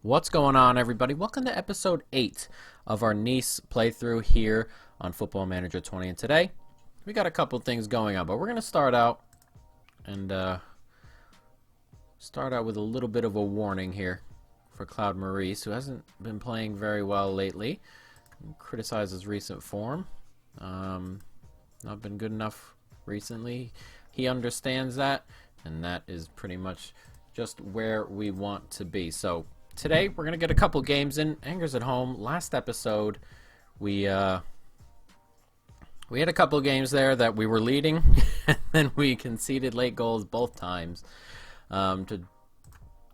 What's going on, everybody? Welcome to episode 8 of our Nice playthrough here on Football Manager 20. And today, we got a couple things going on, but we're going to start out with a little bit of a warning here for Claude Maurice, who hasn't been playing very well lately. Criticize his recent form. Not been good enough recently. He understands that, and that is pretty much just where we want to be. So today we're gonna get a couple games in. Anger's at home. Last episode, we had a couple games there that we were leading, and then we conceded late goals both times to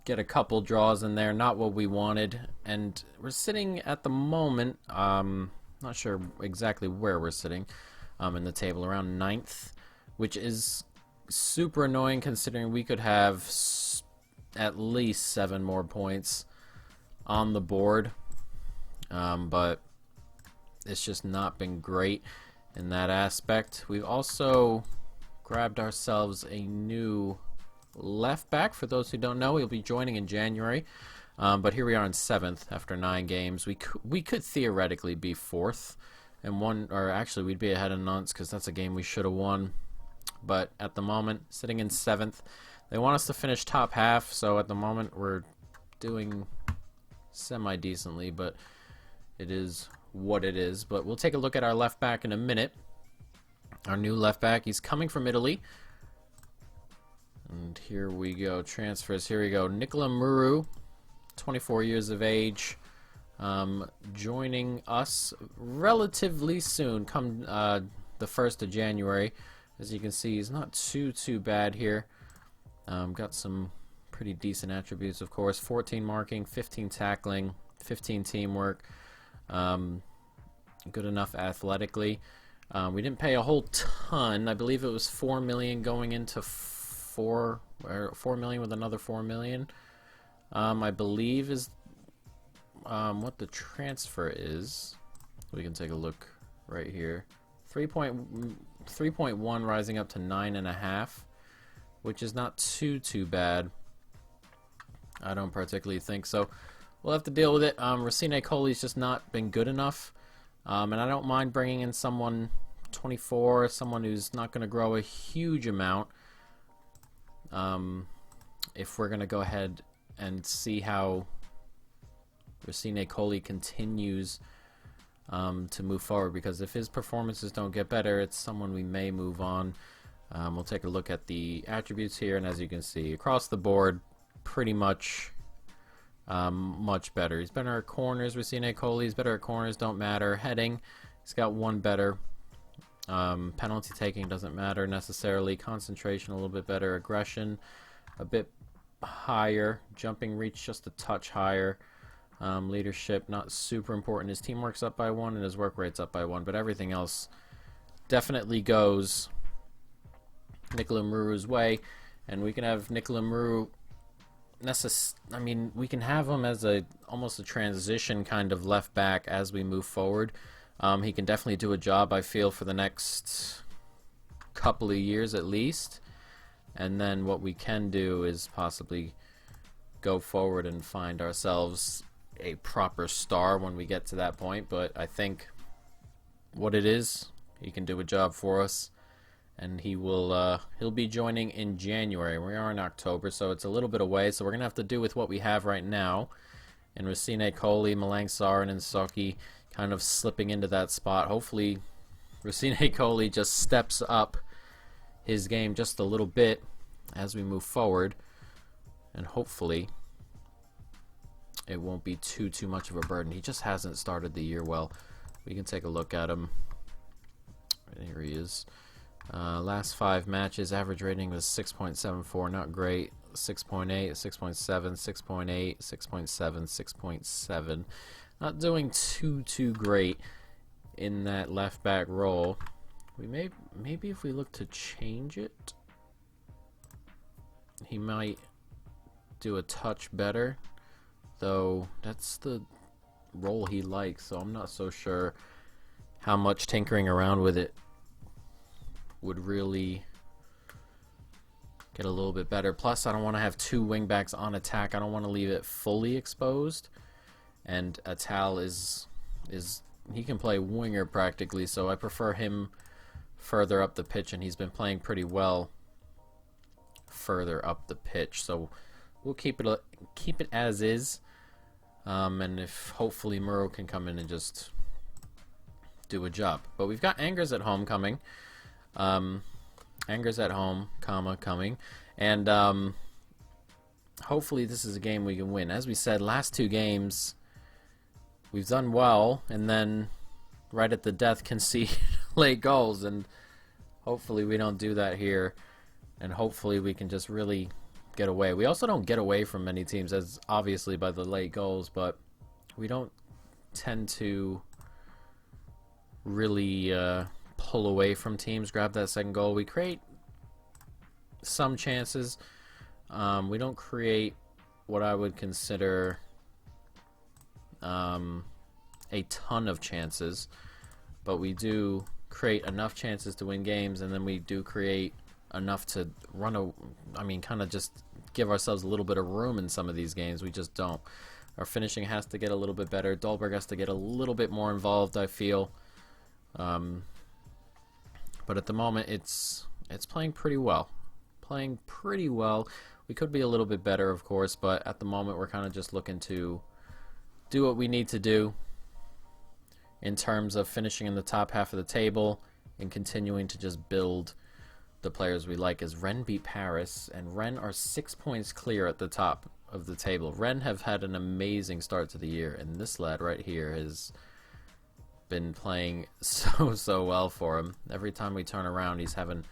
get a couple draws in there. Not what we wanted, and we're sitting at the moment. Not sure exactly where we're sitting in the table, around 9th, which is super annoying considering we could have at least 7 more points on the board, but it's just not been great in that aspect. We've also grabbed ourselves a new left back. For those who don't know, he'll be joining in January, but here we are in 7th after 9 games. We could theoretically be 4th, and actually we'd be ahead of Nantes because that's a game we should have won. But at the moment, sitting in 7th, they want us to finish top half, so at the moment we're doing semi-decently, but it is what it is. But we'll take a look at our left back in a minute. Our new left back, he's coming from Italy. And here we go, transfers. Here we go, Nicola Muru, 24 years of age, joining us relatively soon, come the 1st of January. As you can see, he's not too bad here. Got some pretty decent attributes, of course. 14 marking, 15 tackling, 15 teamwork. Good enough athletically. We didn't pay a whole ton. I believe it was 4 million going into 4 million with another 4 million. I believe is what the transfer is. We can take a look right here. 3.1 rising up to 9.5, which is not too bad. I don't particularly think so. We'll have to deal with it. Racine Coley's just not been good enough, and I don't mind bringing in someone 24, someone who's not going to grow a huge amount. If we're going to go ahead and see how Racine Coley continues to move forward, because if his performances don't get better, it's someone we may move on. We'll take a look at the attributes here, and as you can see, across the board, pretty much much better. He's better at corners. Racine Coley, he's better at corners, don't matter. Heading, he's got 1 better. Penalty taking doesn't matter necessarily. Concentration a little bit better. Aggression a bit higher. Jumping reach just a touch higher. Leadership not super important. His teamwork's up by 1 and his work rate's up by 1, but everything else definitely goes Nicola Muru's way, and we can have Nicola Muru. We can have him as almost a transition kind of left back as we move forward. He can definitely do a job, I feel, for the next couple of years at least, and then what we can do is possibly go forward and find ourselves a proper star when we get to that point. But I think what it is, he can do a job for us, and he'll be joining in January. We are in October, so it's a little bit away, so we're gonna have to do with what we have right now. And Racine Coley, Malang Sarr, and Insoki kind of slipping into that spot. Hopefully Racine Coley just steps up his game just a little bit as we move forward, and hopefully it won't be too much of a burden. He just hasn't started the year well. We can take a look at him. Here he is. Last 5 matches, average rating was 6.74, not great. 6.8, 6.7, 6.8, 6.7, 6.7. Not doing too great in that left back role. Maybe if we look to change it, he might do a touch better, though that's the role he likes, so I'm not so sure how much tinkering around with it would really get a little bit better. Plus, I don't want to have two wingbacks on attack. I don't want to leave it fully exposed. And Atal is he can play winger practically, so I prefer him further up the pitch, and he's been playing pretty well further up the pitch. So we'll keep it as is, and if hopefully Murrow can come in and just do a job. But we've got Angers at home coming. Angers at home, coming, and hopefully this is a game we can win. As we said, last two games we've done well, and then right at the death concede late goals, and hopefully we don't do that here, and hopefully we can just really get away. We also don't get away from many teams, as obviously by the late goals, but we don't tend to really pull away from teams, grab that second goal. We create some chances. We don't create what I would consider a ton of chances, but we do create enough chances to win games, and then we do create enough to kind of just give ourselves a little bit of room in some of these games. We just don't. Our finishing has to get a little bit better. Dolberg has to get a little bit more involved, I feel. But at the moment, it's playing pretty well. Playing pretty well. We could be a little bit better, of course, but at the moment, we're kind of just looking to do what we need to do in terms of finishing in the top half of the table and continuing to just build the players we like. As Rennes beat Paris, and Rennes are 6 points clear at the top of the table. Rennes have had an amazing start to the year, and this lad right here has been playing so well for him. Every time we turn around, he's having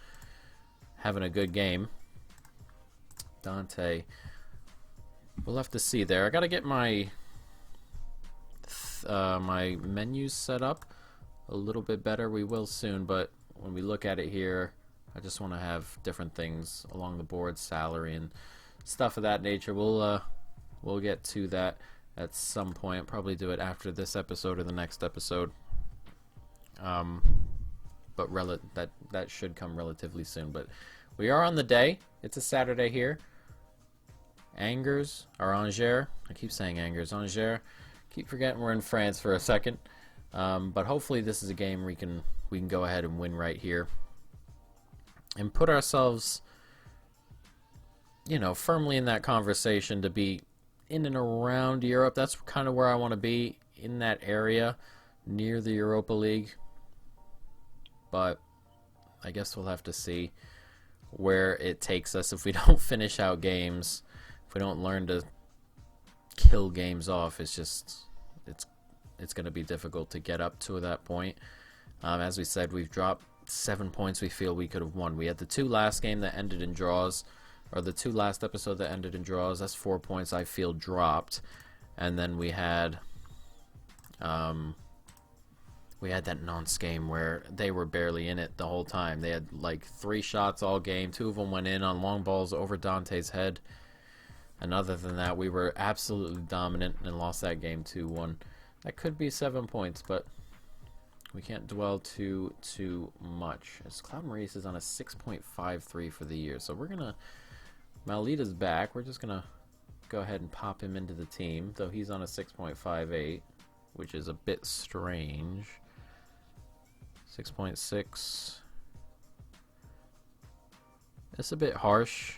a good game. Dante, we'll have to see there. I gotta get my my menus set up a little bit better. We will soon, but when we look at it here, I just want to have different things along the board, salary and stuff of that nature. We'll get to that at some point. Probably do it after this episode or the next episode. But that should come relatively soon. But we are on the day. It's a Saturday here. Angers. I keep saying Angers. Keep forgetting we're in France for a second. But hopefully this is a game we can go ahead and win right here and put ourselves, firmly in that conversation to be in and around Europe. That's kind of where I want to be, in that area near the Europa League. But I guess we'll have to see where it takes us. If we don't finish out games, if we don't learn to kill games off, it's going to be difficult to get up to that point. As we said, we've dropped 7 points we feel we could have won. We had the two last game that ended in draws, or the two last episode that ended in draws. That's 4 points I feel dropped. And then we had that nonce game where they were barely in it the whole time. They had like 3 shots all game. 2 of them went in on long balls over Dante's head. And other than that, we were absolutely dominant and lost that game 2-1. That could be 7 points, but we can't dwell too much. As Claude Maurice is on a 6.53 for the year. So we're going to... Malita's back. We're just going to go ahead and pop him into the team, though he's on a 6.58, which is a bit strange. 6.6. It's a bit harsh,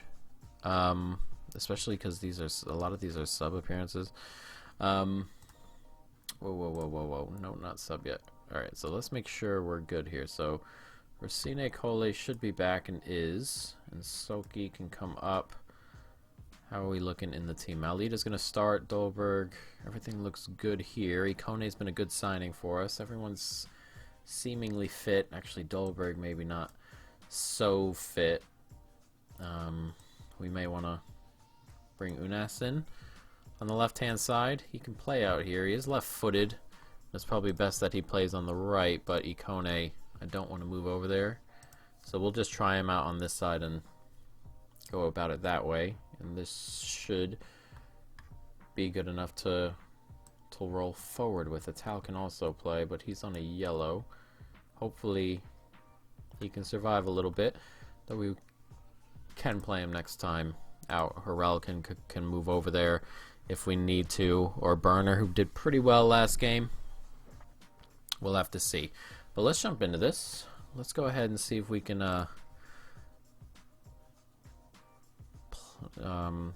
especially because a lot of these are sub appearances. Whoa. No, not sub yet. Alright, so let's make sure we're good here. So Racine Cole should be back and is. And Soki can come up. How are we looking in the team? Malita's going to start. Dolberg. Everything looks good here. Ikone's been a good signing for us. Everyone's seemingly fit. Actually, Dolberg maybe not so fit. We may want to bring Unas in. On the left-hand side, he can play out here. He is left-footed. It's probably best that he plays on the right, but Ikone, I don't want to move over there. So we'll just try him out on this side and go about it that way. And this should be good enough to roll forward with. Atal can also play, but he's on a yellow. Hopefully he can survive a little bit. Though we can play him next time out. Harrell can move over there if we need to, or Burner, who did pretty well last game. We'll have to see. But let's jump into this. Let's go ahead and see if we can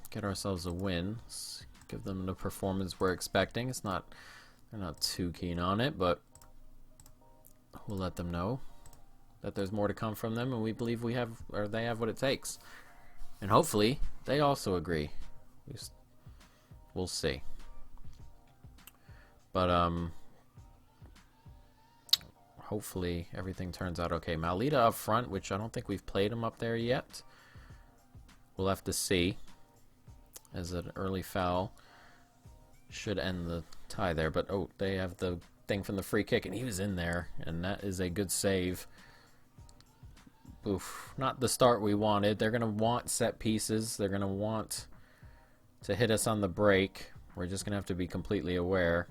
get ourselves a win. Let's give them the performance we're expecting. They're not too keen on it, but we'll let them know that there's more to come from them, and we believe they have what it takes. And hopefully they also agree. We'll see. But hopefully everything turns out okay. Malita up front, which I don't think we've played him up there yet. We'll have to see, as an early foul should end the tie there. But oh, they have the thing from the free kick, and he was in there, and that is a good save. Oof, not the start we wanted. They're going to want set pieces. They're going to want to hit us on the break. We're just going to have to be completely aware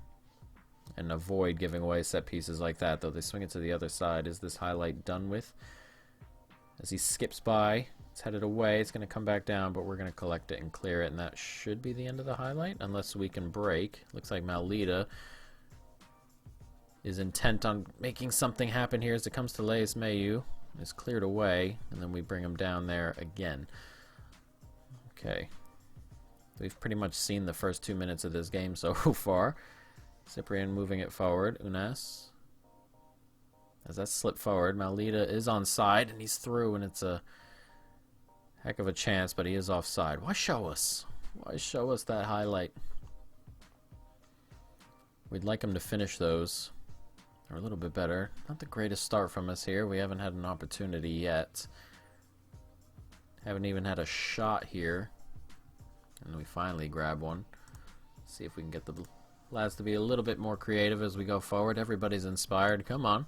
and avoid giving away set pieces like that. Though they swing it to the other side. Is this highlight done with? As he skips by, it's headed away. It's going to come back down, but we're going to collect it and clear it, and that should be the end of the highlight, unless we can break. Looks like Malita is intent on making something happen here as it comes to Leis Mayu. It's cleared away, and then we bring him down there again. Okay. We've pretty much seen the first 2 minutes of this game so far. Cyprian moving it forward. Unas. As that slipped forward, Malita is onside, and he's through, and it's a heck of a chance, but he is offside. Why show us? Why show us that highlight? We'd like him to finish those. Or a little bit better. Not the greatest start from us here. We haven't had an opportunity yet. Haven't even had a shot here. And we finally grab one. See if we can get the lads to be a little bit more creative as we go forward. Everybody's inspired. Come on.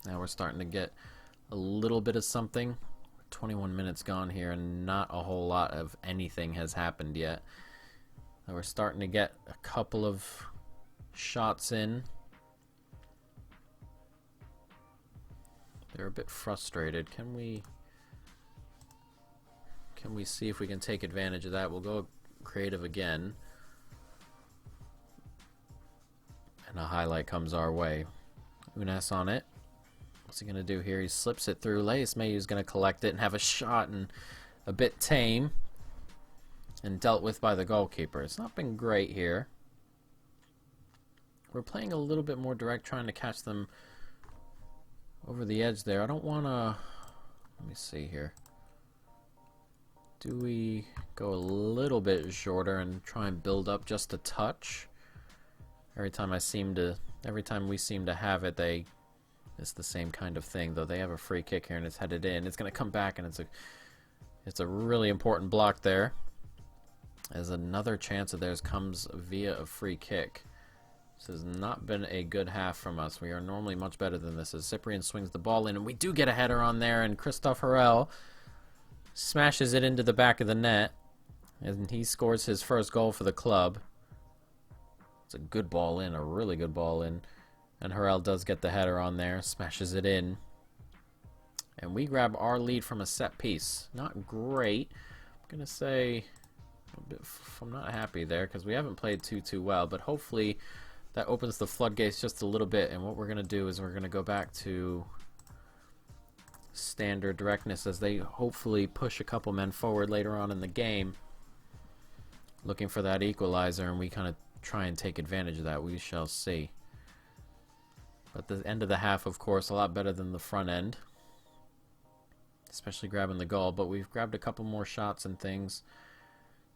Now we're starting to get a little bit of something. 21 minutes gone here, and not a whole lot of anything has happened yet. Now we're starting to get a couple of shots in. They're a bit frustrated. Can we see if we can take advantage of that? We'll go creative again. And a highlight comes our way. Unas on it. What's he going to do here? He slips it through. Leis Mayu's going to collect it and have a shot, and a bit tame. And dealt with by the goalkeeper. It's not been great here. We're playing a little bit more direct, trying to catch them over the edge there. I don't want to... Let me see here. Do we go a little bit shorter and try and build up just a touch? Every time we seem to have it, it's the same kind of thing. Though they have a free kick here and it's headed in. It's going to come back, and it's a really important block there. As another chance of theirs comes via a free kick. This has not been a good half from us. We are normally much better than this. As Cyprian swings the ball in, and we do get a header on there, and Christophe Harrell smashes it into the back of the net, and he scores his first goal for the club. It's a good ball in, a really good ball in, and Harrell does get the header on there, smashes it in, and we grab our lead from a set piece. Not great. I'm going to say... I'm not happy there because we haven't played too well, but hopefully that opens the floodgates just a little bit. And what we're going to do is we're going to go back to standard directness as they hopefully push a couple men forward later on in the game, looking for that equalizer, and we kind of try and take advantage of that. We shall see. But the end of the half, of course, a lot better than the front end, especially grabbing the goal, but we've grabbed a couple more shots and things.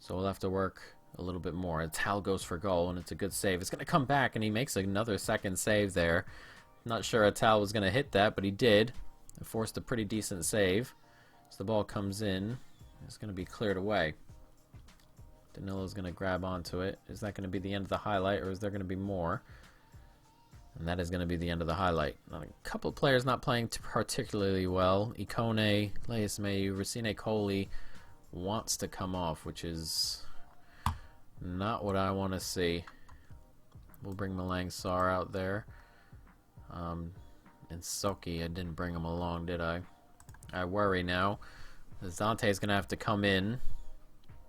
So we'll have to work a little bit more. Tal goes for goal, and it's a good save. It's going to come back, and he makes another second save there. Not sure Tal was going to hit that, but he did. It forced a pretty decent save. So the ball comes in. It's going to be cleared away. Danilo's going to grab onto it. Is that going to be the end of the highlight, or is there going to be more? And that is going to be the end of the highlight. Now, a couple of players not playing particularly well. Ikone, Leis Mayu, Racine Coley wants to come off, which is not what I want to see. We'll bring Malang Sarr out there. And Soki, I didn't bring him along, did I? I worry now. Dante's going to have to come in.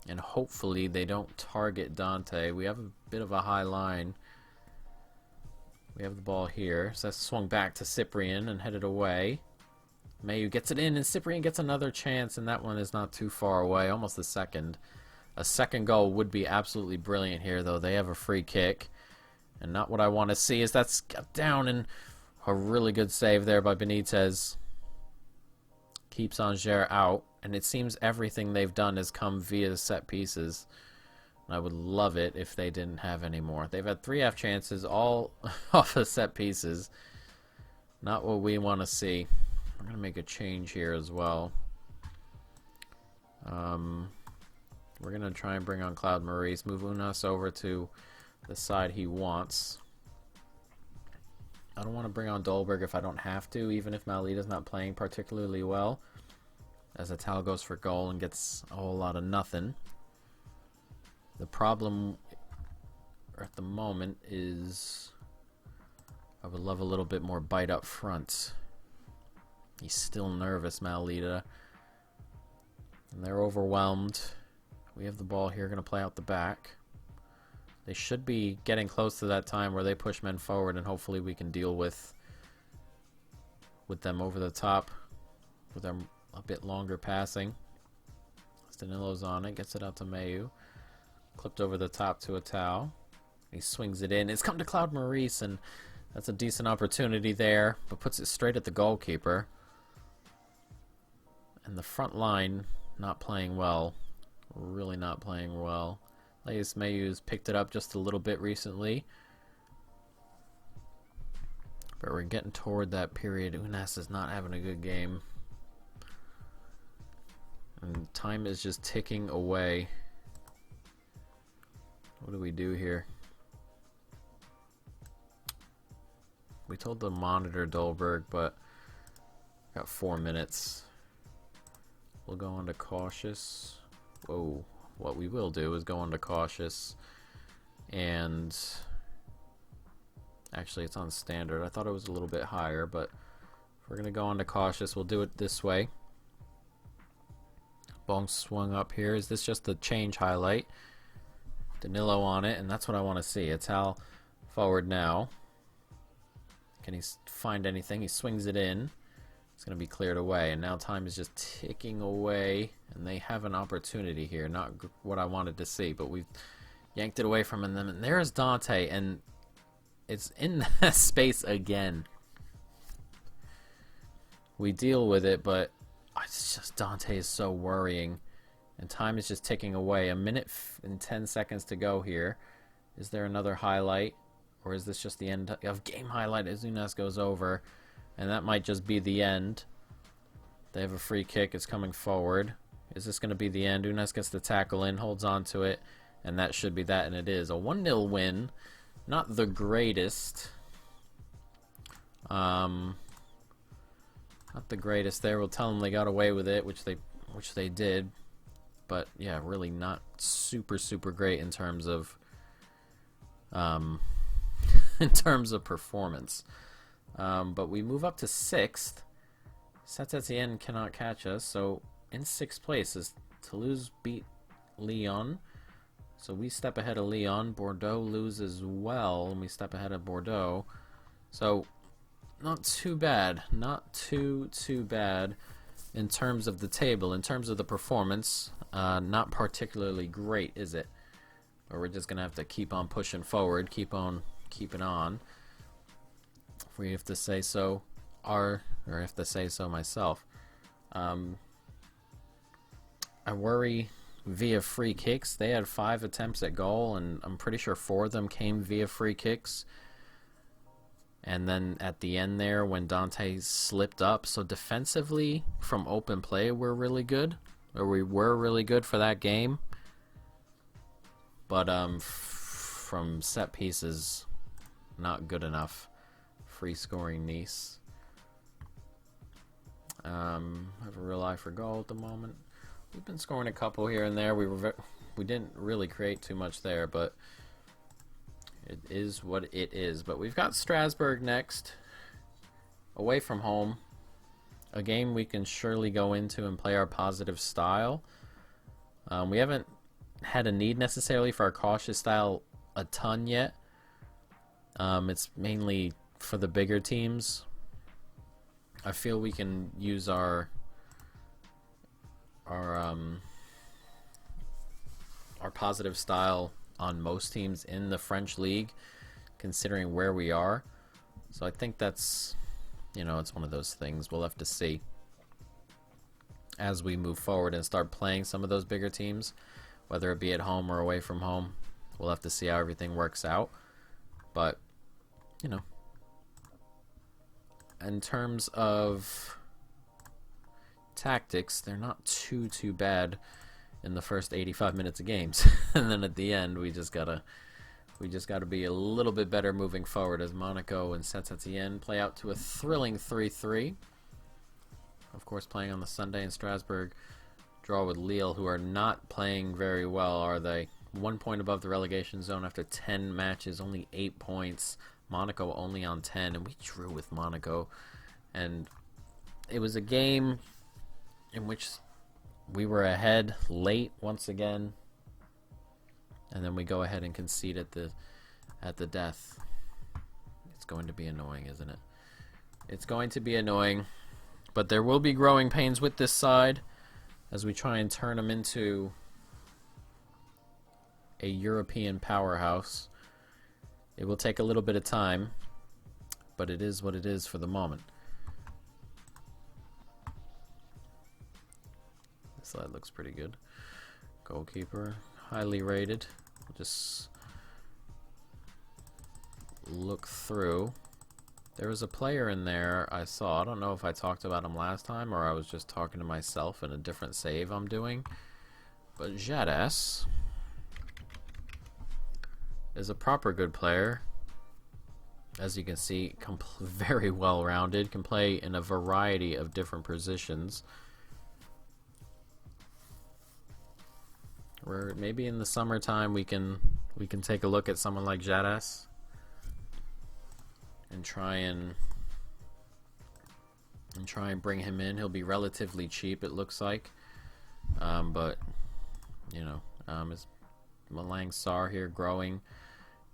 And hopefully they don't target Dante. We have a bit of a high line. We have the ball here. So that's swung back to Cyprian and headed away. Mayu gets it in, and Cyprian gets another chance, and that one is not too far away. Almost a second. A second goal would be absolutely brilliant here, though. They have a free kick. And not what I want to see is that's got down, and a really good save there by Benitez. Keeps Angers out. And it seems everything they've done has come via set pieces. And I would love it if they didn't have any more. They've had 3 half chances, all off of set pieces. Not what we want to see. I'm going to make a change here as well. We're going to try and bring on Claude Maurice. Move Unas over to the side he wants. I don't want to bring on Dolberg if I don't have to, even if Malita's not playing particularly well. As Atal goes for goal and gets a whole lot of nothing. The problem at the moment is I would love a little bit more bite up front. He's still nervous, Malita. And they're overwhelmed. We have the ball here, going to play out the back. They should be getting close to that time where they push men forward, and hopefully we can deal with them over the top with them. A bit longer passing. Danilo's on it. Gets it out to Mayu. Clipped over the top to Atal. He swings it in. It's come to Claude Maurice, and that's a decent opportunity there, but puts it straight at the goalkeeper. And the front line not playing well. Really not playing well. Laius Mayu's picked it up just a little bit recently. But we're getting toward that period. Unas is not having a good game. And time is just ticking away. What do we do here? We told the monitor Dolberg, but got 4 minutes. We'll go on to cautious. Whoa. What we will do is go on to cautious. And actually it's on standard. I thought it was a little bit higher, but if we're going to go on to cautious, we'll do it this way. Ball swung up here. Is this just the change highlight? Danilo on it, and that's what I want to see. Atal forward now. Can he find anything? He swings it in. It's going to be cleared away, and now time is just ticking away, and they have an opportunity here. Not what I wanted to see, but we've yanked it away from them, and there's Dante, and it's in that space again. We deal with it, but it's just Dante is so worrying, and time is just ticking away. A minute and 10 seconds to go here. Is there another highlight, or is this just the end of game highlight as Unas goes over? And that might just be the end. They have a free kick. It's coming forward. Is this going to be the end? Unas gets the tackle in, holds on to it, and that should be that, and it is. A 1-0 win. Not the greatest. Not the greatest there. We'll tell them they got away with it, which they did. But yeah, really not super great in terms of in terms of performance. But we move up to 6th. Saint-Etienne cannot catch us, so in 6th place is Toulouse beat Lyon. So we step ahead of Lyon. Bordeaux loses as well, and we step ahead of Bordeaux. So not too bad. Not too bad in terms of the table. In terms of the performance, not particularly great, is it? But we're just going to have to keep on pushing forward, keep on keeping on. If we have to say so, or have to say so myself. I worry via free kicks. They had 5 attempts at goal, and I'm pretty sure 4 of them came via free kicks. And then at the end there, when Dante slipped up. So defensively, from open play, we're really good. Or we were really good for that game. But from set pieces, not good enough. Free scoring Nice. Have a real eye for goal at the moment. We've been scoring a couple here and there. We didn't really create too much there, but it is what it is. But we've got Strasbourg next. away from home, a game we can surely go into and play our positive style. We haven't had a need necessarily for our cautious style a ton yet. It's mainly for the bigger teams. I feel we can use our positive style on most teams in the French league, considering where we are. So I think that's, it's one of those things we'll have to see as we move forward and start playing some of those bigger teams, whether it be at home or away from home. We'll have to see how everything works out. But, in terms of tactics, they're not too bad in the first 85 minutes of games. And then at the end, we just gotta be a little bit better moving forward as Monaco and Saint-Étienne play out to a thrilling 3-3. Of course, playing on the Sunday in Strasbourg, draw with Lille, who are not playing very well, are they? 1 point above the relegation zone after 10 matches, only 8 points. Monaco only on 10, and we drew with Monaco. And it was a game in which we were ahead late once again, and then we go ahead and concede at the death. It's going to be annoying, isn't it? It's going to be annoying, but there will be growing pains with this side as we try and turn them into a European powerhouse. It will take a little bit of time, but it is what it is for the moment. This side looks pretty good. Goalkeeper, highly rated. We'll just look through. There was a player in there I saw. I don't know if I talked about him last time or I was just talking to myself in a different save I'm doing. But Jadas is a proper good player. As you can see, very well rounded, can play in a variety of different positions. Where maybe in the summertime we can take a look at someone like Jadas and try and bring him in. He'll be relatively cheap, it looks like, but is Malang Sarr here growing?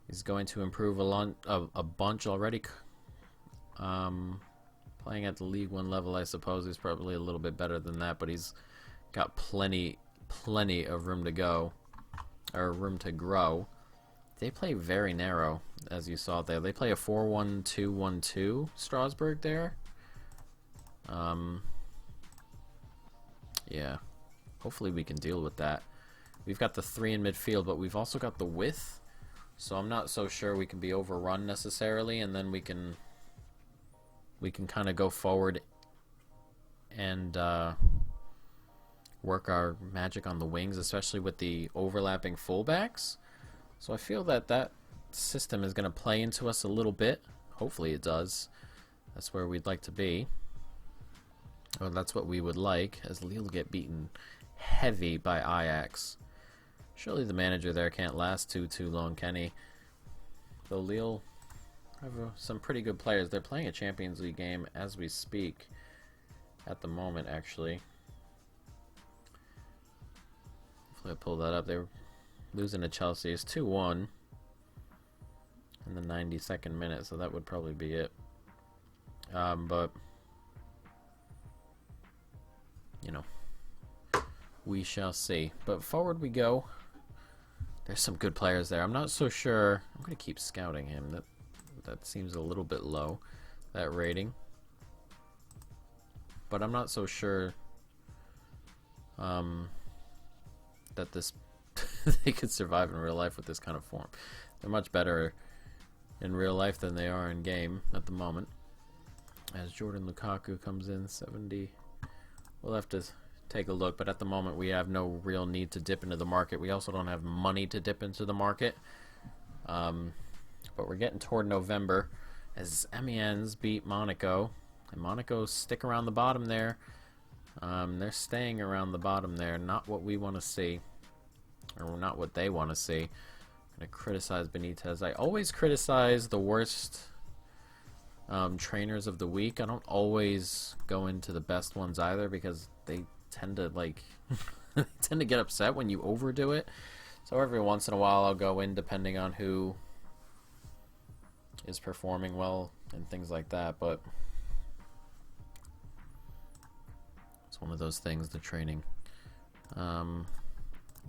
He's going to improve a bunch already. Playing at the League One level, I suppose he's probably a little bit better than that, but he's got plenty of room to go, or room to grow. They play very narrow, as you saw there. They play a 4-1-2-1-2 Strasbourg there. Yeah. Hopefully we can deal with that. We've got the 3 in midfield, but we've also got the width. So I'm not so sure we can be overrun necessarily, and then we can kind of go forward and work our magic on the wings, especially with the overlapping fullbacks. So I feel that system is going to play into us a little bit. Hopefully it does. That's where we'd like to be. Or that's what we would like, as Lille get beaten heavy by Ajax. Surely the manager there can't last too long, can he? Though Lille have some pretty good players. They're playing a Champions League game as we speak at the moment, actually. Hopefully I pull that up. They were losing to Chelsea. It's 2-1 in the 92nd minute, so that would probably be it. But we shall see. But forward we go. There's some good players there. I'm not so sure. I'm going to keep scouting him. That seems a little bit low, that rating. But I'm not so sure that they could survive in real life with this kind of form. They're much better in real life than they are in game at the moment. As Jordan Lukaku comes in, 70. We'll have to take a look, but at the moment we have no real need to dip into the market. We also don't have money to dip into the market. But we're getting toward November as Amiens beat Monaco, and Monaco stick around the bottom there. They're staying around the bottom there. Not what we want to see, or not what they want to see. I'm going to criticize Benitez. I always criticize the worst trainers of the week. I don't always go into the best ones either because they tend to like they tend to get upset when you overdo it. So every once in a while I'll go in depending on who is performing well and things like that, but it's one of those things, the training.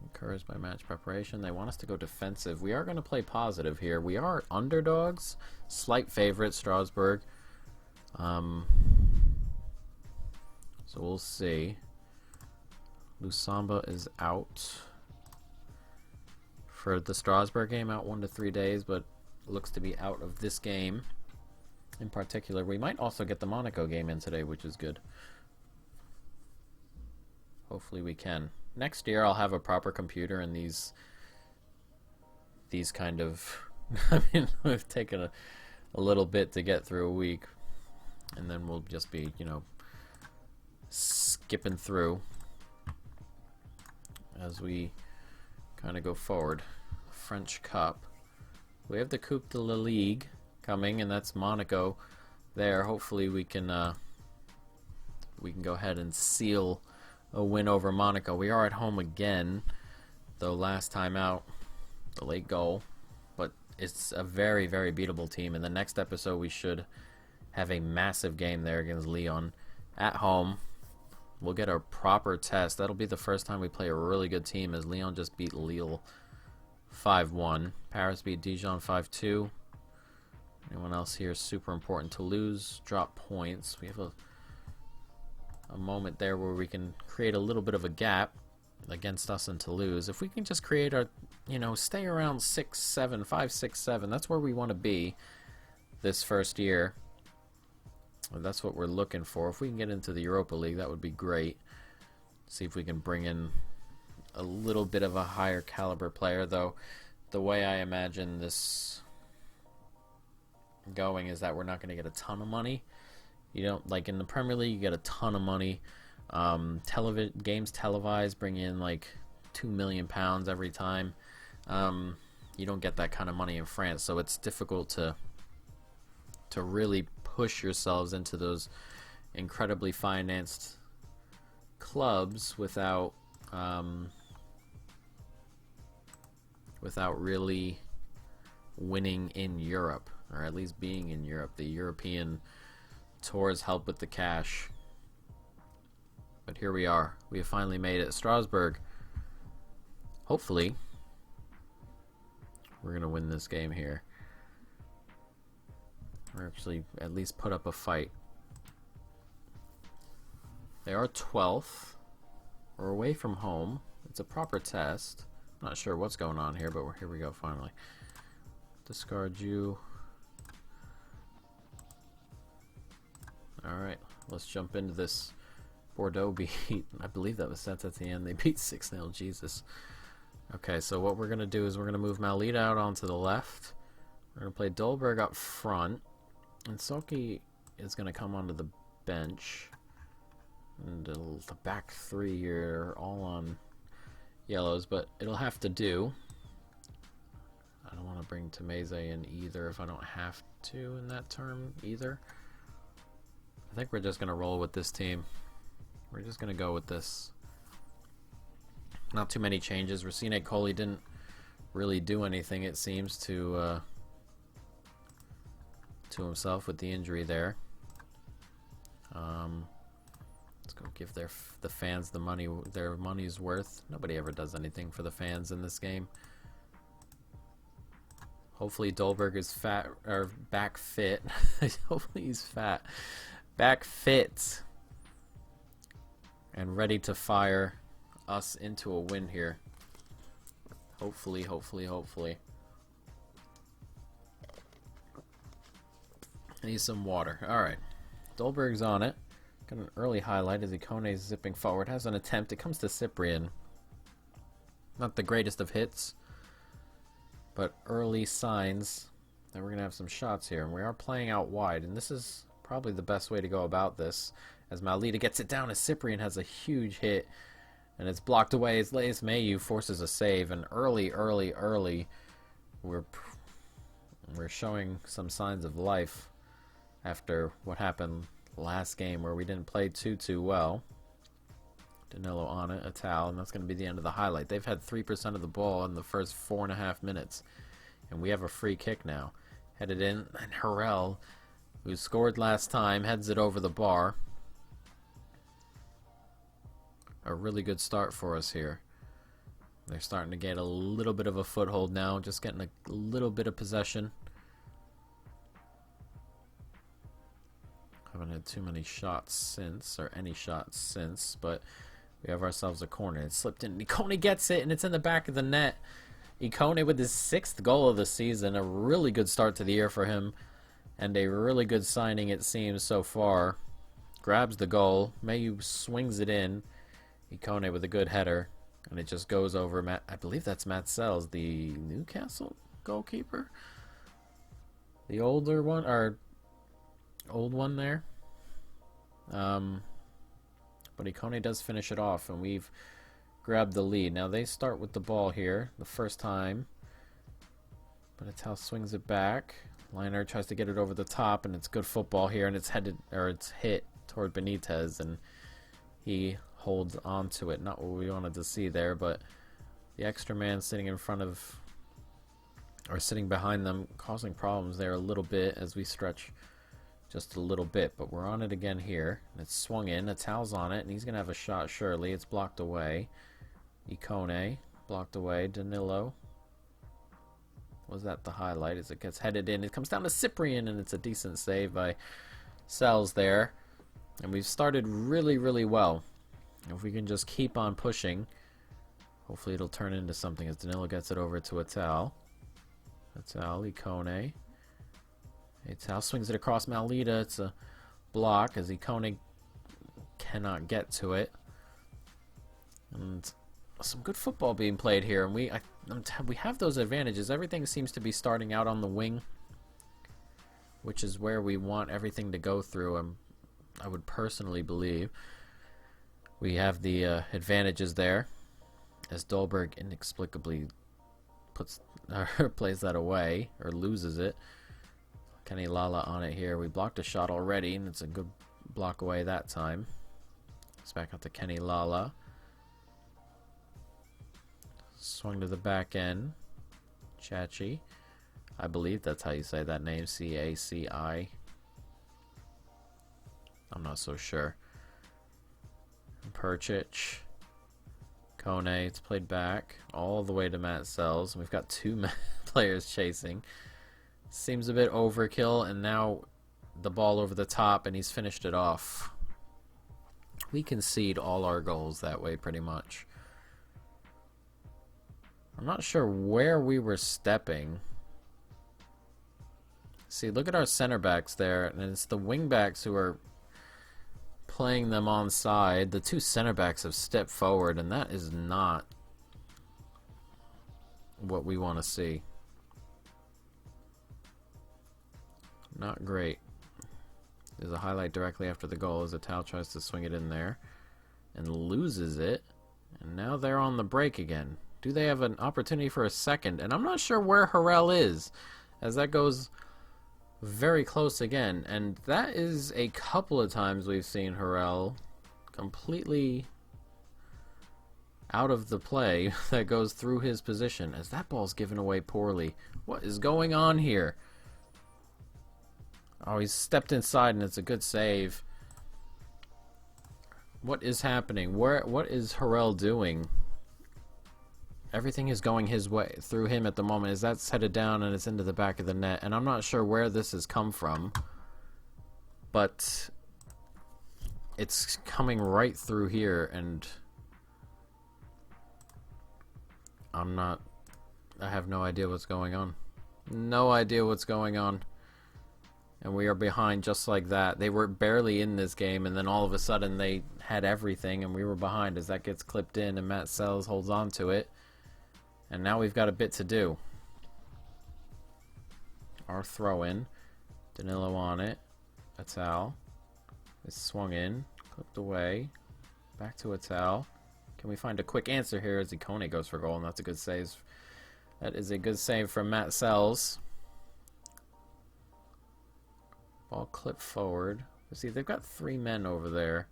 Encouraged by match preparation. They want us to go defensive. We are going to play positive here. We are underdogs. Slight favorite, Strasbourg. So we'll see. Lusamba is out for the Strasbourg game, out 1 to 3 days, but looks to be out of this game in particular. We might also get the Monaco game in today, which is good. Hopefully we can. Next year I'll have a proper computer and these kind of I mean, we've taken a little bit to get through a week, and then we'll just be, you know, skipping through as we kind of go forward. French Cup. We have the Coupe de la Ligue coming, and that's Monaco there. Hopefully we can go ahead and seal a win over Monaco. We are at home again, though last time out, the late goal. But it's a very, very beatable team. In the next episode, we should have a massive game there against Lyon at home. We'll get a proper test. That'll be the first time we play a really good team, as Lyon just beat Lille 5-1. Paris beat Dijon 5-2. Anyone else here super important? Toulouse drop points. We have a moment there where we can create a little bit of a gap against us and Toulouse. If we can just create our, you know, stay around 6-7, 5-6-7, that's where we want to be this first year. That's what we're looking for. If we can get into the Europa League, that would be great. See if we can bring in a little bit of a higher caliber player, though the way I imagine this going is that we're not going to get a ton of money. You don't, like in the Premier League, you get a ton of money. Games televised bring in like £2 million every time. You don't get that kind of money in France, so it's difficult to really push yourselves into those incredibly financed clubs without really winning in Europe, or at least being in Europe. The European tours help with the cash. But here we are. We have finally made it. Strasbourg. Hopefully, we're going to win this game here. Or actually at least put up a fight. They are 12th. We're away from home. It's a proper test. I'm not sure what's going on here, but here we go finally. Discard you. Alright, let's jump into this. Bordeaux beat, I believe that was Saint Etienne. They beat 6-0, Jesus. Okay, so what we're going to do is we're going to move Malita out onto the left. We're going to play Dolberg up front. And Soki is going to come onto the bench. And the back three here are all on yellows, but it'll have to do. I don't want to bring Temeze in either if I don't have to in that term either. I think we're just going to roll with this team. We're just going to go with this. Not too many changes. Racine Colli didn't really do anything, it seems, to himself with the injury there. Let's go give the fans the money, their money's worth. Nobody ever does anything for the fans in this game. Hopefully Dolberg is fat, or back fit. Hopefully he's fat. Back fit. And ready to fire us into a win here. Hopefully, hopefully, hopefully. I need some water. Alright. Dolberg's on it. Got an early highlight as Ikone's zipping forward. Has an attempt. It comes to Cyprian. Not the greatest of hits, but early signs that we're going to have some shots here. And we are playing out wide, and this is probably the best way to go about this. As Malita gets it down, as Cyprian has a huge hit, and it's blocked away as Leis Mayu forces a save. And early, we're showing some signs of life after what happened last game where we didn't play too well. Danilo on it, Atal, and that's going to be the end of the highlight. They've had 3% of the ball in the first 4.5 minutes, and we have a free kick now. Headed in, and Harrell, who scored last time, heads it over the bar. A really good start for us here. They're starting to get a little bit of a foothold now, just getting a little bit of possession. Haven't had too many shots since, or any shots since, but we have ourselves a corner. It slipped in. Ikone gets it, and it's in the back of the net. Ikone with his 6th goal of the season. A really good start to the year for him, and a really good signing, it seems, so far. Grabs the goal. Mayu swings it in. Ikone with a good header, and it just goes over Matt. I believe that's Matt Sells, the Newcastle goalkeeper. The older one, or old one there. But Ikone does finish it off, and we've grabbed the lead. Now they start with the ball here the first time, but Atal swings it back. Liner tries to get it over the top, and it's good football here, and it's hit toward Benitez, and he holds on to it. Not what we wanted to see there, but the extra man sitting in front of, or sitting behind them, causing problems there a little bit as we stretch just a little bit, but we're on it again here. It's swung in. Atal's on it, and he's going to have a shot, surely. It's blocked away. Ikone, blocked away. Danilo. Was that the highlight as it gets headed in? It comes down to Cyprian, and it's a decent save by Sells there. And we've started really, really well. If we can just keep on pushing, hopefully it'll turn into something as Danilo gets it over to Atal. Atal, Ikone. Atal swings it across Malita. It's a block as Ikone cannot get to it. And some good football being played here. And we have those advantages. Everything seems to be starting out on the wing, which is where we want everything to go through. I would personally believe we have the advantages there, as Dolberg inexplicably plays that away, or loses it. Kenny Lala on it here. We blocked a shot already, and it's a good block away that time. It's back out to Kenny Lala. Swung to the back end. Chachi. I believe that's how you say that name. C-A-C-I. I'm not so sure. Perchich. Kone. It's played back all the way to Matt Sells. We've got 2 players chasing. Seems a bit overkill, and now the ball over the top, and he's finished it off. We concede all our goals that way, pretty much. I'm not sure where we were stepping. See, look at our center backs there, and it's the wing backs who are playing them onside. The 2 center backs have stepped forward, and that is not what we want to see. Not great. There's a highlight directly after the goal as Atal tries to swing it in there and loses it. And now they're on the break again. Do they have an opportunity for a second? And I'm not sure where Harrell is, as that goes very close again. And that is a couple of times we've seen Harrell completely out of the play that goes through his position, as that ball's given away poorly. What is going on here? Oh, he's stepped inside, and it's a good save. What is happening? What is Harrell doing? Everything is going his way through him at the moment, as that's headed down and it's into the back of the net. And I'm not sure where this has come from, but it's coming right through here, and I have no idea what's going on. No idea what's going on. And we are behind just like that. They were barely in this game, and then all of a sudden they had everything, and we were behind as that gets clipped in, and Matt Sells holds on to it. And now we've got a bit to do. Our throw-in. Danilo on it. Atal. It's swung in. Clipped away. Back to Atal. Can we find a quick answer here as Ikone goes for goal, and that's a good save. That is a good save from Matt Sells. Ball clipped forward. See, they've got 3 men over there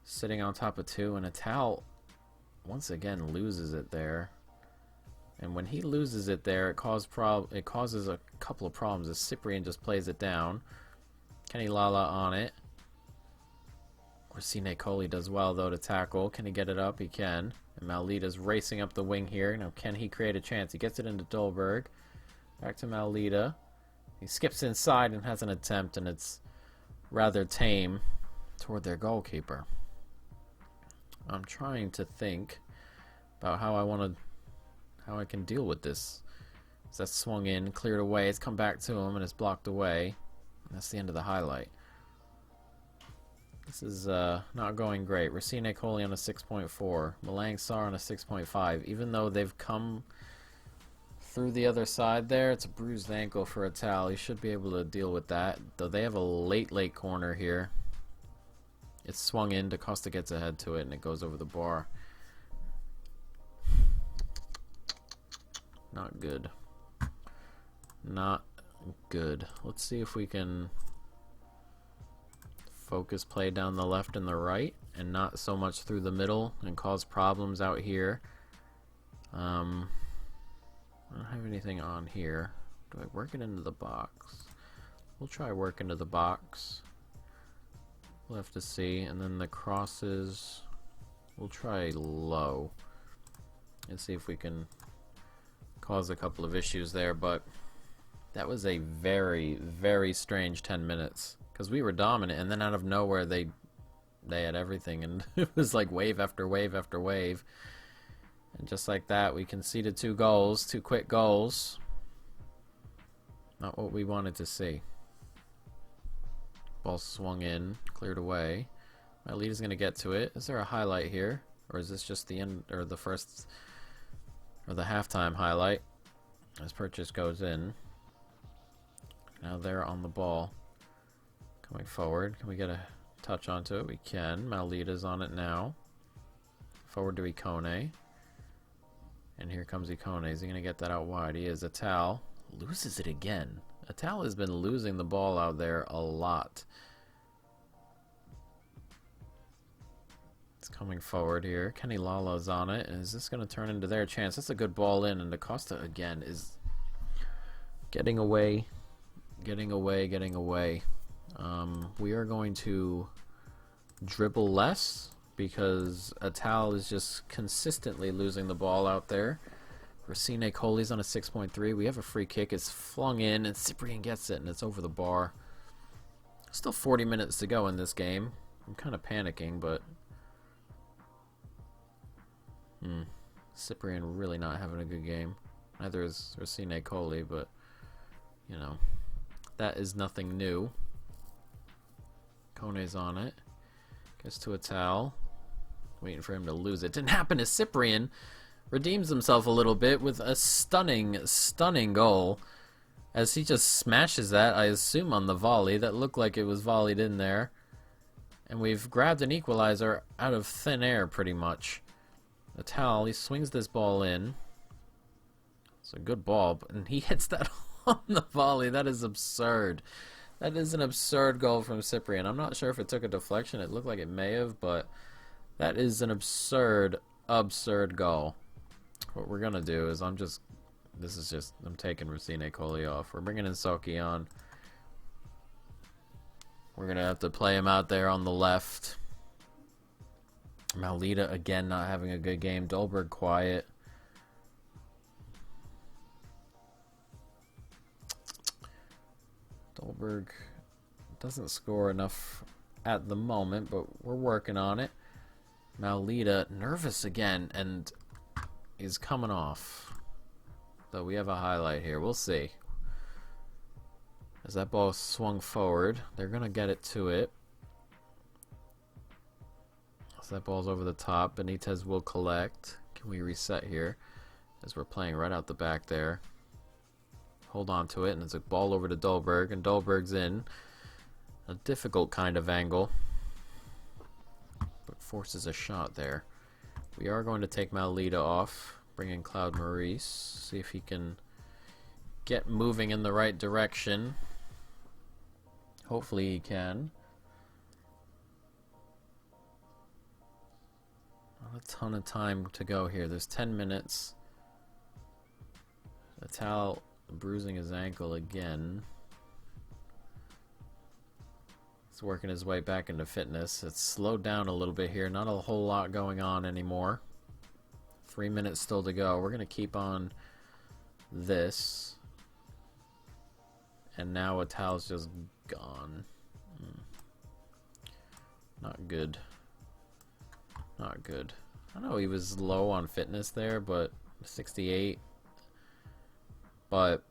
sitting on top of 2, and Atal once again loses it there. And when he loses it there, it causes a couple of problems as Cyprian just plays it down. Kenny Lala on it. Racine Coley does well, though, to tackle. Can he get it up? He can. And Maulita's racing up the wing here. Now, can he create a chance? He gets it into Dolberg. Back to Maulita. He skips inside and has an attempt, and it's rather tame toward their goalkeeper. I'm trying to think about how I can deal with this. So that's swung in, cleared away. It's come back to him, and it's blocked away. And that's the end of the highlight. This is not going great. Racine Coley on a 6.4. Malang Sarr on a 6.5. Even though they've come through the other side there, it's a bruised ankle for Atal. He should be able to deal with that. Though they have a late corner here. It's swung in. DaCosta gets ahead to it, and it goes over the bar. Not good. Not good. Let's see if we can focus play down the left and the right and not so much through the middle and cause problems out here. I don't have anything on here. Do I work it into the box? We'll try work into the box. We'll have to see. And then the crosses, we'll try low and see if we can cause a couple of issues there. But that was a very, very strange 10 minutes because we were dominant, and then out of nowhere they had everything, and it was like wave after wave after wave. And just like that, we conceded 2 goals, 2 quick goals. Not what we wanted to see. Ball swung in, cleared away. My lead is going to get to it. Is there a highlight here? Or is this just the end, or the first, or the halftime highlight? As purchase goes in. Now they're on the ball. Coming forward. Can we get a touch onto it? We can. Maulita's on it now. Forward to Ikone. And here comes Ikone. Is he going to get that out wide? He is. Atal loses it again. Atal has been losing the ball out there a lot. It's coming forward here. Kenny Lala's on it. And is this going to turn into their chance? That's a good ball in. And DaCosta, again, is getting away. Getting away. Getting away. We are going to dribble less, because Atal is just consistently losing the ball out there. Racine Coley's on a 6.3. We have a free kick. It's flung in, and Cyprian gets it, and it's over the bar. Still 40 minutes to go in this game. I'm kind of panicking, but Cyprian really not having a good game. Neither is Racine Coley, but you know, that is nothing new. Kone's on it. Gets to Atal. Waiting for him to lose it. Didn't happen as Cyprian redeems himself a little bit with a stunning goal. As he just smashes that, I assume on the volley. That looked like it was volleyed in there. And we've grabbed an equalizer out of thin air pretty much. Atal, he swings this ball in. It's a good ball, and he hits that on the volley. That is absurd. That is an absurd goal from Cyprian. I'm not sure if it took a deflection. It looked like it may have, but that is an absurd goal. What we're going to do is I'm taking Racine Coley off. We're bringing in Soki on. We're going to have to play him out there on the left. Maulita, again, not having a good game. Dolberg, quiet. Dolberg doesn't score enough at the moment, but we're working on it. Maulita, nervous again, and is coming off. So we have a highlight here. We'll see. As that ball swung forward, they're going to get it to it. So that ball's over the top. Benitez will collect. Can we reset here? As we're playing right out the back there. Hold on to it, and it's a ball over to Dolberg, and Dolberg's in. A difficult kind of angle, but forces a shot there. We are going to take Maulita off, bring in Claude Maurice, see if he can get moving in the right direction. Hopefully he can. Not a ton of time to go here. There's 10 minutes. Atal bruising his ankle again. He's working his way back into fitness. It's slowed down a little bit here. Not a whole lot going on anymore. 3 minutes still to go. We're going to keep on this. And now Atal's just gone. Not good. Not good. I know he was low on fitness there, but 68. But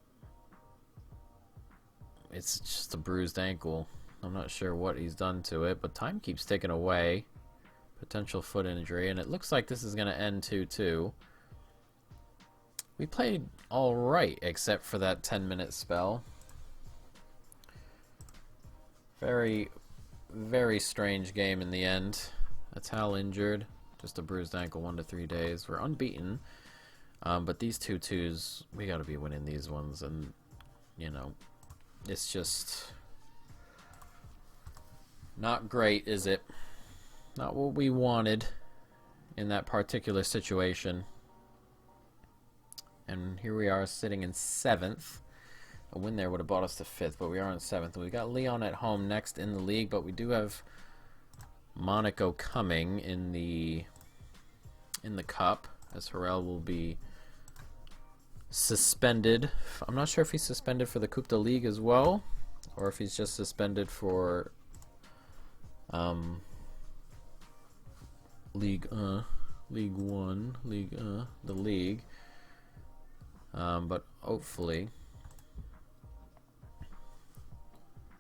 it's just a bruised ankle. I'm not sure what he's done to it, but time keeps ticking away. Potential foot injury, and it looks like this is going to end 2-2. We played alright, except for that 10-minute spell. Very, very strange game in the end. Atal injured. Just a bruised ankle, 1 to 3 days. We're unbeaten. But these 2-2s, we got to be winning these ones. And, you know, it's just not great, is it? Not what we wanted in that particular situation. And here we are sitting in 7th. A win there would have brought us to 5th, but we are in 7th. We got Leon at home next in the league, but we do have Monaco coming in the cup, as Harrell will be suspended. I'm not sure if he's suspended for the Coupe de Ligue as well, or if he's just suspended for League 1, the league. But hopefully,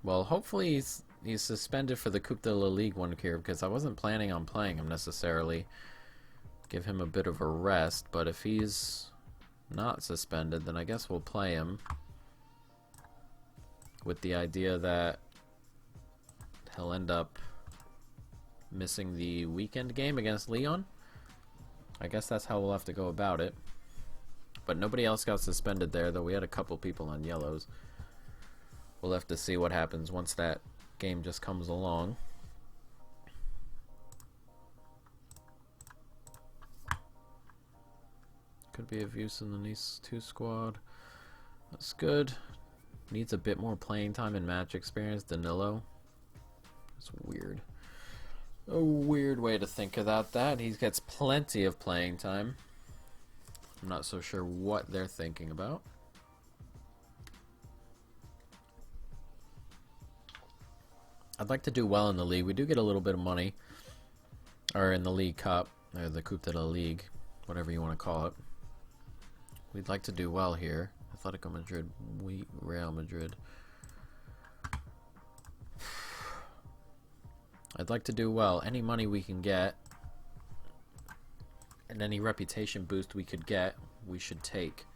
hopefully he's suspended for the Coupe de la Ligue one here, because I wasn't planning on playing him necessarily. Give him a bit of a rest, but if he's not suspended, then I guess we'll play him with the idea that he'll end up missing the weekend game against Leon. I guess that's how we'll have to go about it. But nobody else got suspended there, though we had a couple people on yellows. We'll have to see what happens once that game just comes along. Could be of use in the Nice 2 squad. That's good. Needs a bit more playing time and match experience. Danilo. It's weird. A weird way to think about that. He gets plenty of playing time. I'm not so sure what they're thinking about. I'd like to do well in the league. We do get a little bit of money. Or in the League Cup. Or the Coupe de la Ligue. Whatever you want to call it. We'd like to do well here. Atletico Madrid, Real Madrid. I'd like to do well. Any money we can get and any reputation boost we could get, we should take.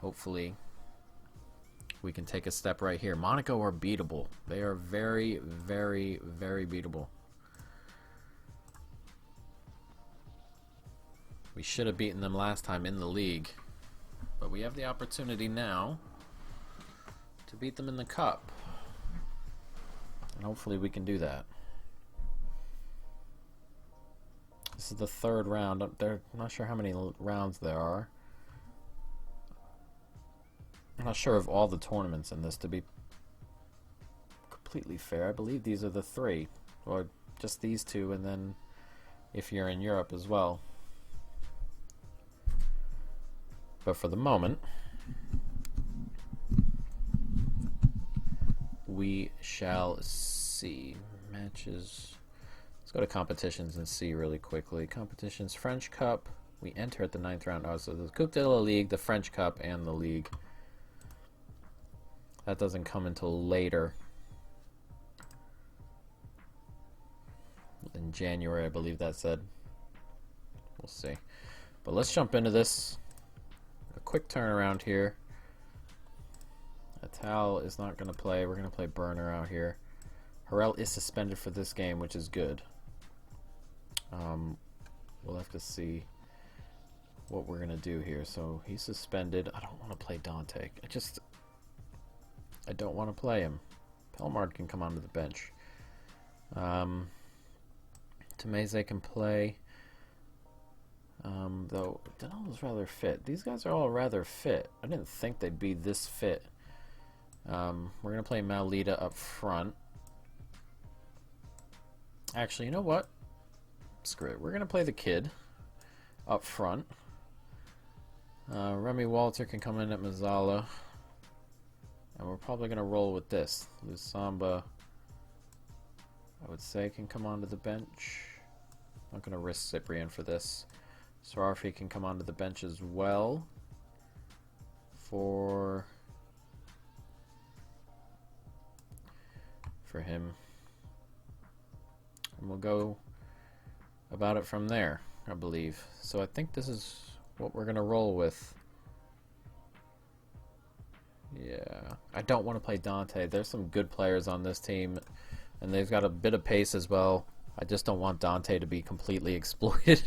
Hopefully we can take a step right here. Monaco are beatable. They are very, very, very beatable. We should have beaten them last time in the league, but we have the opportunity now to beat them in the cup, and hopefully we can do that. This is the 3rd round. I'm not sure how many rounds there are. I'm not sure of all the tournaments in this, to be completely fair. I believe these are the 3, or just these 2, and then if you're in Europe as well. But for the moment, we shall see. Matches. Let's go to competitions and see really quickly. Competitions, French Cup. We enter at the 9th round. Oh, so the Coupe de la Ligue, the French Cup, and the league. That doesn't come until later. In January, I believe that said. We'll see. But let's jump into this. A quick turnaround here. Atal is not going to play. We're going to play Burner out here. Harrell is suspended for this game, which is good. We'll have to see what we're going to do here. So he's suspended. I don't want to play Dante. I don't want to play him. Pelmard can come onto the bench. Temeze can play. Though Danilo's rather fit. These guys are all rather fit. I didn't think they'd be this fit. We're going to play Maulida up front. Actually, you know what? Screw it. We're going to play the kid up front. Remy Walter can come in at Mazzala. And we're probably going to roll with this. Lusamba, I would say, can come onto the bench. I'm not going to risk Cyprian for this. Sarafi can come onto the bench as well. For him. And we'll go about it from there, I believe. So I think this is what we're going to roll with. Yeah. I don't want to play Dante. There's some good players on this team, and they've got a bit of pace as well. I just don't want Dante to be completely exploited.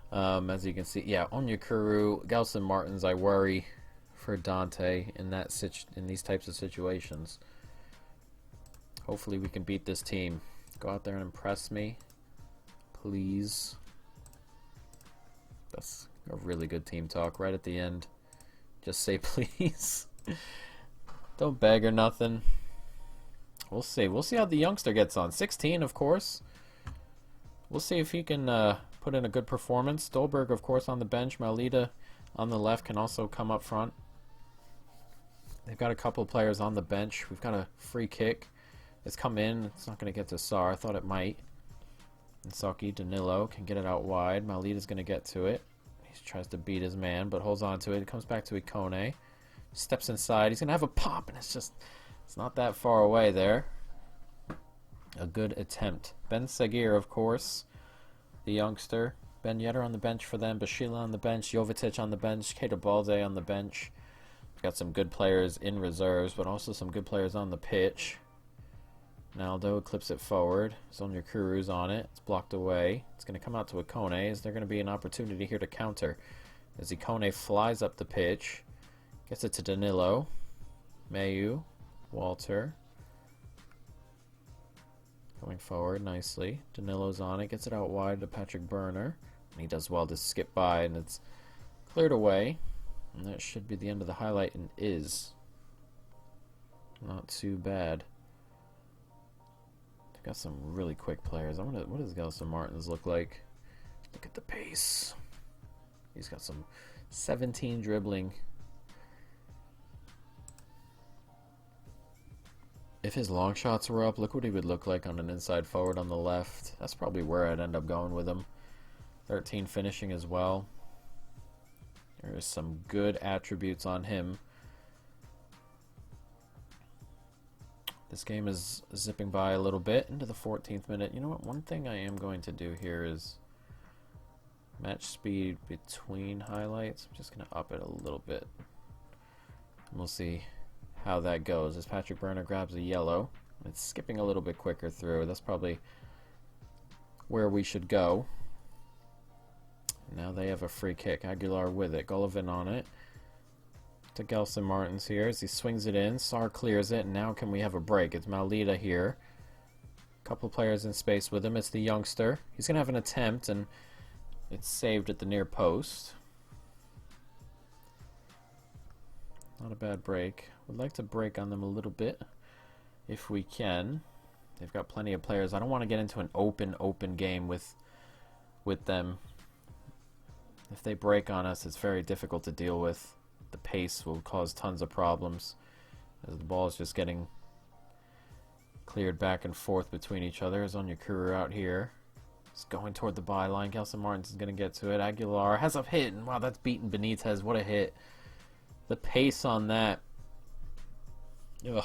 As you can see, yeah, Onyekuru, Gelson Martins, I worry for Dante in these types of situations. Hopefully we can beat this team. Go out there and impress me, please. That's a really good team talk right at the end. Just say please. Don't beg or nothing. We'll see. We'll see how the youngster gets on. 16, of course. We'll see if he can put in a good performance. Stolberg, of course, on the bench. Maulida on the left can also come up front. They've got a couple of players on the bench. We've got a free kick. It's come in. It's not going to get to Sar. I thought it might. And Saki Danilo can get it out wide. Maulida's going to get to it. He tries to beat his man, but holds on to it. It comes back to Ikone. Steps inside. He's going to have a pop, and it's not that far away there. A good attempt. Ben Sagir, of course, the youngster. Ben Yedder on the bench for them. Bashila on the bench. Jovetic on the bench. Keita Balde on the bench. Got some good players in reserves, but also some good players on the pitch. Naldo clips it forward. Sonia Kuru's on it. It's blocked away. It's going to come out to Ikone. Is there going to be an opportunity here to counter? As Ikone flies up the pitch. Gets it to Danilo. Mayu. Walter. Going forward nicely. Danilo's on it. Gets it out wide to Patrick Burner. And he does well to skip by, and it's cleared away. And that should be the end of the highlight, and is. Not too bad. They've got some really quick players. What does Gelson Martins look like? Look at the pace. He's got some 17 dribbling. If his long shots were up, look what he would look like on an inside forward on the left. That's probably where I'd end up going with him. 13 finishing as well. There is some good attributes on him. This game is zipping by a little bit into the 14th minute. You know what? One thing I am going to do here is match speed between highlights. I'm just going to up it a little bit. And we'll see how that goes as Patrick Burner grabs a yellow. It's skipping a little bit quicker through. That's probably where we should go. Now they have a free kick. Aguilar with it. Golovin on it. To Gelson Martins here as he swings it in. Sar clears it. And now can we have a break? It's Maulida here. Couple players in space with him. It's the youngster. He's going to have an attempt, and it's saved at the near post. Not a bad break. Would like to break on them a little bit if we can. They've got plenty of players. I don't want to get into an open game with them. If they break on us, it's very difficult to deal with. The pace will cause tons of problems as the ball is just getting cleared back and forth between each other. Is Onyekuru out here. It's going toward the byline. Gelson Martins is going to get to it. Aguilar has a hit, and wow, that's beaten Benitez. What a hit. The pace on that. Ugh.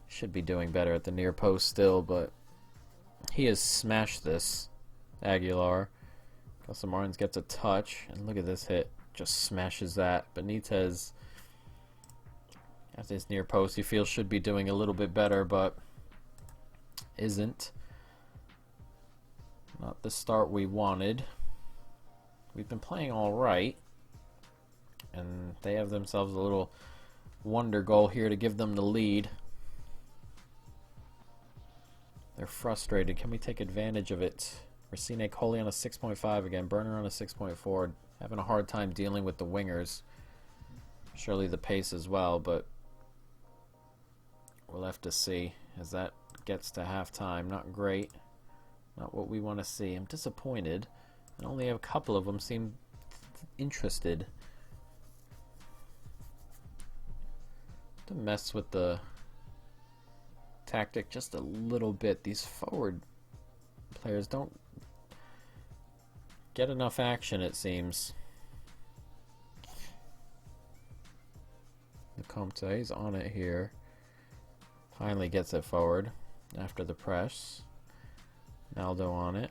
Should be doing better at the near post still, but he has smashed this. Aguilar. Gelson Martins gets a touch, and look at this hit. Just smashes that. Benitez at this near post, he feels should be doing a little bit better, but isn't. Not the start we wanted. We've been playing all right, and they have themselves a little wonder goal here to give them the lead. They're frustrated. Can we take advantage of it? Racine Coley on a 6.5 again. Burner on a 6.4. Having a hard time dealing with the wingers. Surely the pace as well, but we'll have to see as that gets to halftime. Not great. Not what we want to see. I'm disappointed. And only a couple of them seem interested. To mess with the tactic just a little bit. These forward players don't get enough action, it seems. Lecomte, he's on it here. Finally gets it forward after the press. Naldo on it.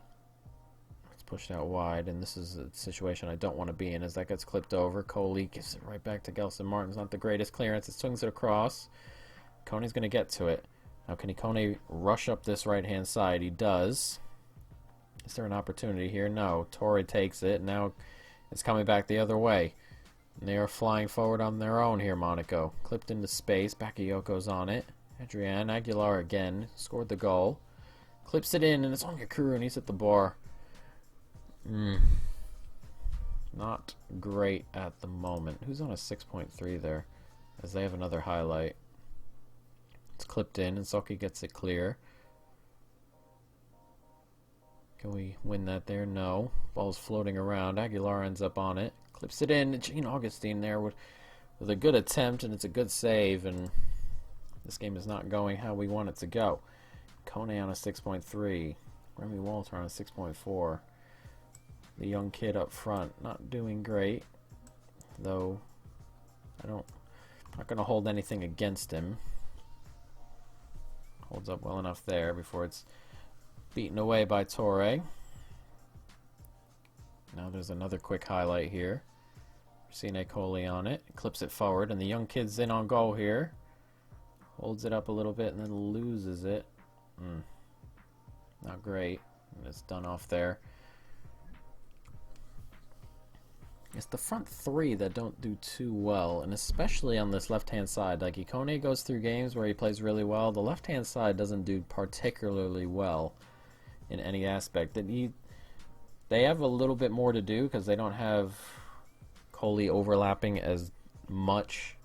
It's pushed out wide, and this is a situation I don't want to be in as that gets clipped over. Coley gives it right back to Gelson Martin's. Not the greatest clearance. It swings it across. Kone's going to get to it. Now, can Kone rush up this right-hand side? He does. Is there an opportunity here? No. Torre takes it. Now it's coming back the other way. And they are flying forward on their own here, Monaco. Clipped into space. Bakayoko's on it. Adrian Aguilar again. Scored the goal. Clips it in, and it's on Yakuru, and he's at the bar. Not great at the moment. Who's on a 6.3 there? As they have another highlight. It's clipped in, and Soki gets it clear. Can we win that there? No. Ball's floating around. Aguilar ends up on it. Clips it in. Gene Augustine there with a good attempt, and it's a good save, and this game is not going how we want it to go. Kone on a 6.3. Remy Walter on a 6.4. The young kid up front not doing great, though I'm not going to hold anything against him. Holds up well enough there before it's beaten away by Torre. Now there's another quick highlight here. Racine Coley on it. Clips it forward, and the young kid's in on goal here. Holds it up a little bit and then loses it. Not great. And it's done off there. It's the front three that don't do too well, and especially on this left-hand side. Like, Ikone goes through games where he plays really well. The left-hand side doesn't do particularly well in any aspect. They have a little bit more to do because they don't have Coley overlapping as much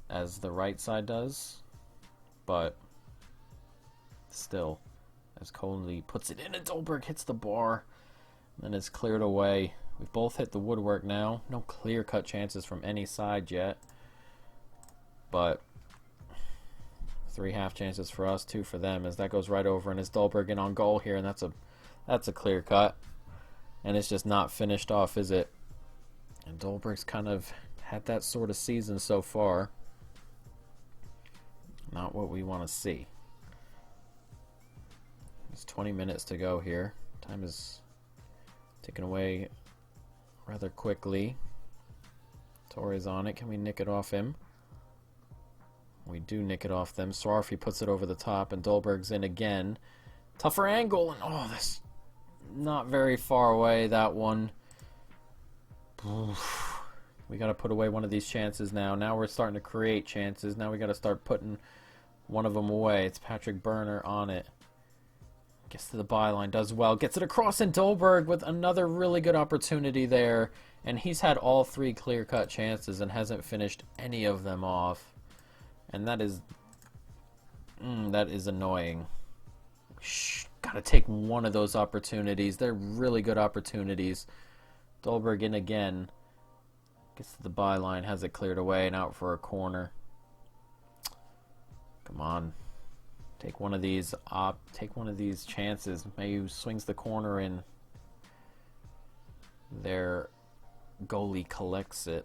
as the right side does. But still, as Coley puts it in, and Dolberg hits the bar, and then it's cleared away. We've both hit the woodwork now. No clear-cut chances from any side yet. But 3 half chances for us, 2 for them, as that goes right over, and it's Dolberg in on goal here, and that's a clear cut. And it's just not finished off, is it? And Dolberg's kind of had that sort of season so far. Not what we want to see. There's 20 minutes to go here. Time is ticking away rather quickly. Torre's on it. Can we nick it off him? We do nick it off them. Swarfi puts it over the top, and Dolberg's in again. Tougher angle, and oh, that's not very far away, that one. Oof. We got to put away one of these chances now. Now we're starting to create chances. Now we got to start putting one of them away. It's Patrick Burner on it. Gets to the byline, does well, gets it across, and Dolberg with another really good opportunity there. And he's had all 3 clear-cut chances and hasn't finished any of them off. And that is annoying. Gotta take one of those opportunities. They're really good opportunities. Dolberg in again. Gets to the byline, has it cleared away and out for a corner. Come on. Take one of these chances. Maybe swings the corner in. Their goalie collects it.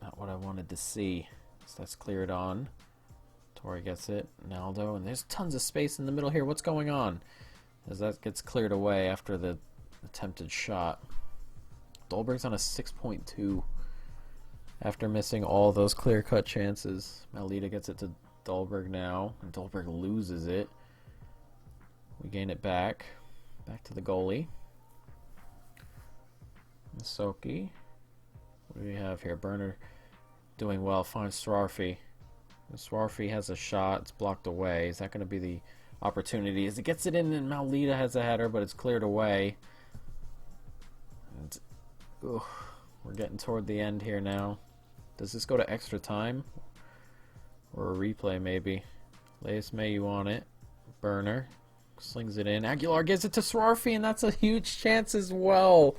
Not what I wanted to see. So that's cleared on. Torre gets it. Naldo. And there's tons of space in the middle here. What's going on? As that gets cleared away after the attempted shot. Dolberg's on a 6.2 after missing all those clear-cut chances. Malita gets it to Dolberg now, and Dolberg loses it. We gain it back to the goalie. Soki. What do we have here? Burner doing well. Fine, Swarfi. Swarfi has a shot. It's blocked away. Is that going to be the opportunity? As it gets it in, and Maulida has a header, but it's cleared away. And, we're getting toward the end here now. Does this go to extra time? Or a replay, maybe? Leis Mayu on it. Burner. Slings it in. Aguilar gives it to Swarfi, and that's a huge chance as well.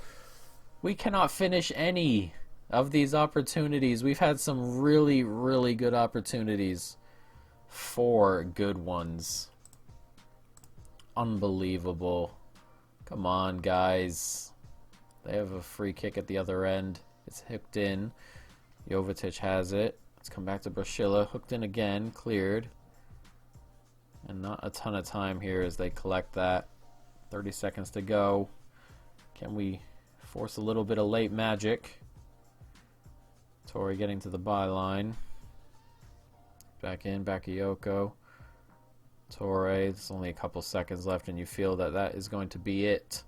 We cannot finish any of these opportunities. We've had some really, really good opportunities. 4 good ones. Unbelievable. Come on, guys. They have a free kick at the other end. It's hooked in. Jovetic has it. Let's come back to Brashilla. Hooked in again. Cleared. And not a ton of time here as they collect that. 30 seconds to go. Can we force a little bit of late magic? Tori getting to the byline. Back in, Bakayoko. Torre, there's only a couple seconds left, and you feel that that is going to be it.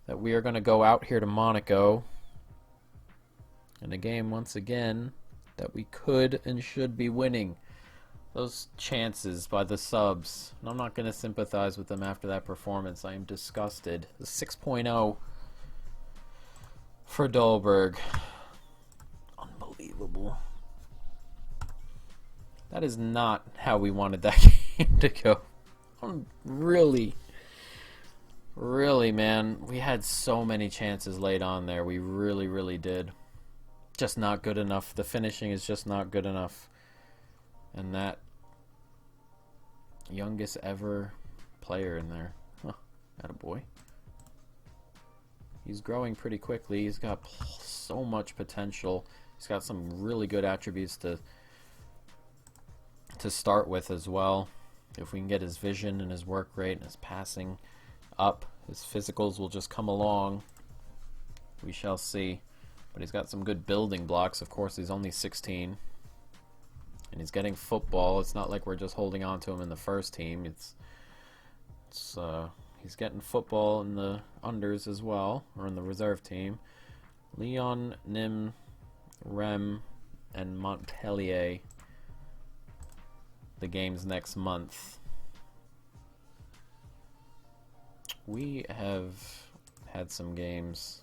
That we are going to go out here to Monaco in a game, once again, that we could and should be winning. Those chances by the subs, and I'm not going to sympathize with them after that performance. I am disgusted. The 6.0 for Dolberg. Unbelievable. That is not how we wanted that game to go. Really, man. We had so many chances late on there. We really, really did. Just not good enough. The finishing is just not good enough. And that youngest ever player in there. Huh. Attaboy. He's growing pretty quickly. He's got so much potential. He's got some really good attributes to start with as well. If we can get his vision and his work rate and his passing up, his physicals will just come along. We shall see. But he's got some good building blocks. Of course, he's only 16. And he's getting football. It's not like we're just holding on to him in the first team. He's getting football in the unders as well, or in the reserve team. Lyon, Nîmes, Rennes, and Montpellier. The games next month. We have had some games.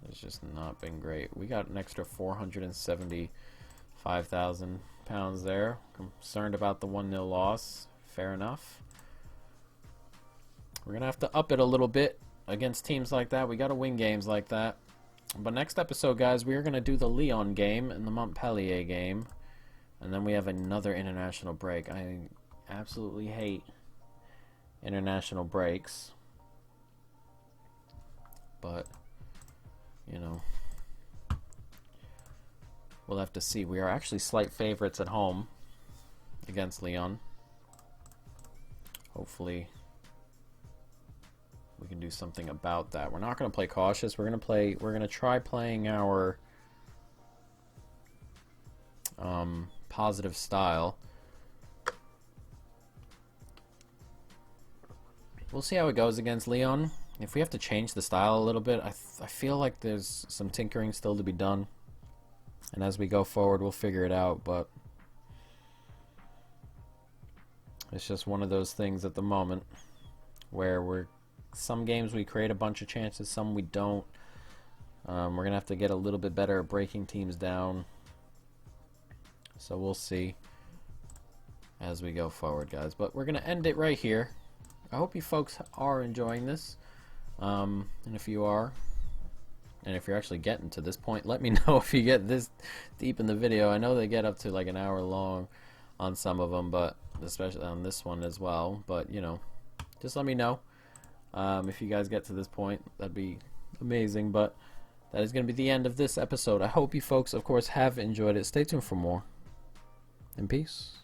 It's just not been great. We got an extra £475,000 there. Concerned about the 1-0 loss. Fair enough. We're going to have to up it a little bit against teams like that. We got to win games like that. But next episode, guys, we are going to do the Lyon game and the Montpellier game. And then we have another international break. I absolutely hate international breaks. But, you know, we'll have to see. We are actually slight favorites at home against Lyon. Hopefully we can do something about that. We're not going to play cautious. We're going to try playing our positive style. We'll see how it goes against Lyon. If we have to change the style a little bit, I feel like there's some tinkering still to be done. And as we go forward, we'll figure it out. But it's just one of those things at the moment where some games we create a bunch of chances, some we don't. We're going to have to get a little bit better at breaking teams down. So we'll see as we go forward, guys. But we're going to end it right here. I hope you folks are enjoying this. And if you are, and if you're actually getting to this point, let me know if you get this deep in the video. I know they get up to like an hour long on some of them, but especially on this one as well. But, you know, just let me know if you guys get to this point. That'd be amazing. But that is going to be the end of this episode. I hope you folks, of course, have enjoyed it. Stay tuned for more. And peace.